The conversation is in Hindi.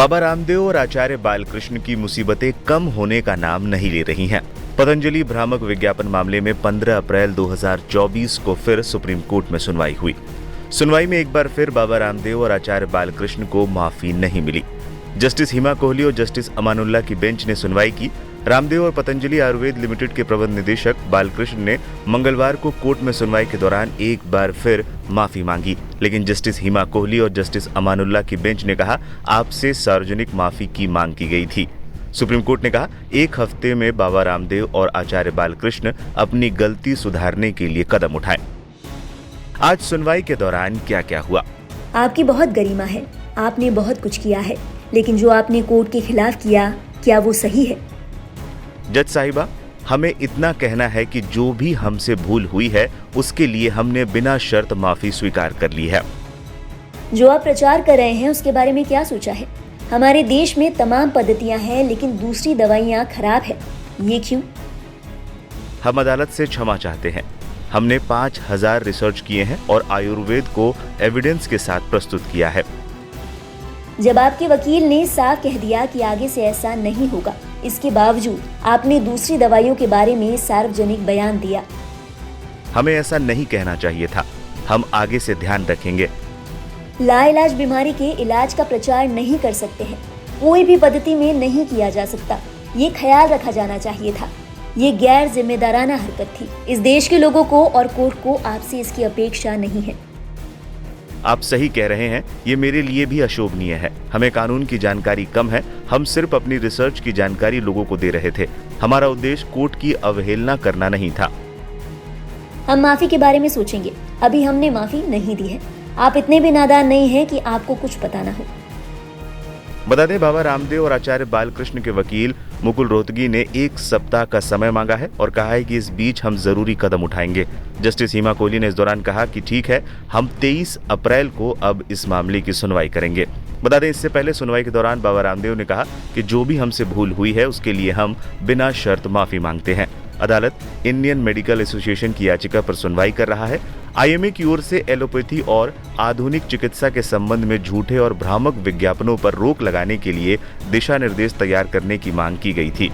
बाबा रामदेव और आचार्य बालकृष्ण की मुसीबतें कम होने का नाम नहीं ले रही हैं। पतंजलि भ्रामक विज्ञापन मामले में 15 अप्रैल 2024 को फिर सुप्रीम कोर्ट में सुनवाई हुई। सुनवाई में एक बार फिर बाबा रामदेव और आचार्य बालकृष्ण को माफी नहीं मिली। जस्टिस हिमा कोहली और जस्टिस अमानुल्लाह की बेंच ने सुनवाई की। रामदेव और पतंजलि आयुर्वेद लिमिटेड के प्रबंध निदेशक बालकृष्ण ने मंगलवार को कोर्ट में सुनवाई के दौरान एक बार फिर माफी मांगी, लेकिन जस्टिस हिमा कोहली और जस्टिस अमानुल्लाह की बेंच ने कहा आपसे सार्वजनिक माफी की मांग की गई थी। सुप्रीम कोर्ट ने कहा एक हफ्ते में बाबा रामदेव और आचार्य बालकृष्ण अपनी गलती सुधारने के लिए कदम उठाएं। आज सुनवाई के दौरान क्या क्या हुआ? आपकी बहुत गरिमा है, आपने बहुत कुछ किया है, लेकिन जो आपने कोर्ट के खिलाफ किया, क्या वो सही है? जज साहिबा, हमें इतना कहना है कि जो भी हमसे भूल हुई है उसके लिए हमने बिना शर्त माफी स्वीकार कर ली है। जो आप प्रचार कर रहे हैं उसके बारे में क्या सोचा है? हमारे देश में तमाम पद्धतियां हैं, लेकिन दूसरी दवाइयां खराब है, ये क्यों? हम अदालत से क्षमा चाहते हैं। हमने 5000 रिसर्च किए हैं और आयुर्वेद को एविडेंस के साथ प्रस्तुत किया है। जब आपके वकील ने साफ कह दिया कि आगे से ऐसा नहीं होगा, इसके बावजूद आपने दूसरी दवाइयों के बारे में सार्वजनिक बयान दिया। हमें ऐसा नहीं कहना चाहिए था। हम आगे से ध्यान रखेंगे। लाइलाज बीमारी के इलाज का प्रचार नहीं कर सकते हैं, कोई भी पद्धति में नहीं किया जा सकता, ये ख्याल रखा जाना चाहिए था। ये गैर जिम्मेदाराना हरकत थी। इस देश के लोगों को और कोर्ट को आपसे इसकी अपेक्षा नहीं है। आप सही कह रहे हैं, ये मेरे लिए भी अशोभनीय है। हमें कानून की जानकारी कम है। हम सिर्फ अपनी रिसर्च की जानकारी लोगों को दे रहे थे। हमारा उद्देश्य कोर्ट की अवहेलना करना नहीं था। हम माफी के बारे में सोचेंगे, अभी हमने माफी नहीं दी है। आप इतने भी नादान नहीं हैं कि आपको कुछ पता ना हो। बता दें, बाबा रामदेव और आचार्य बालकृष्ण के वकील मुकुल रोहतगी ने 1 सप्ताह का समय मांगा है और कहा है कि इस बीच हम जरूरी कदम उठाएंगे। जस्टिस हिमा कोहली ने इस दौरान कहा कि ठीक है, हम 23 अप्रैल को अब इस मामले की सुनवाई करेंगे। बता दें, इससे पहले सुनवाई के दौरान बाबा रामदेव ने कहा कि जो भी हमसे भूल हुई है उसके लिए हम बिना शर्त माफी मांगते हैं। अदालत इंडियन मेडिकल एसोसिएशन की याचिका पर सुनवाई कर रहा है। आईएमए की ओर से एलोपैथी और आधुनिक चिकित्सा के संबंध में झूठे और भ्रामक विज्ञापनों पर रोक लगाने के लिए दिशा निर्देश तैयार करने की मांग की गई थी।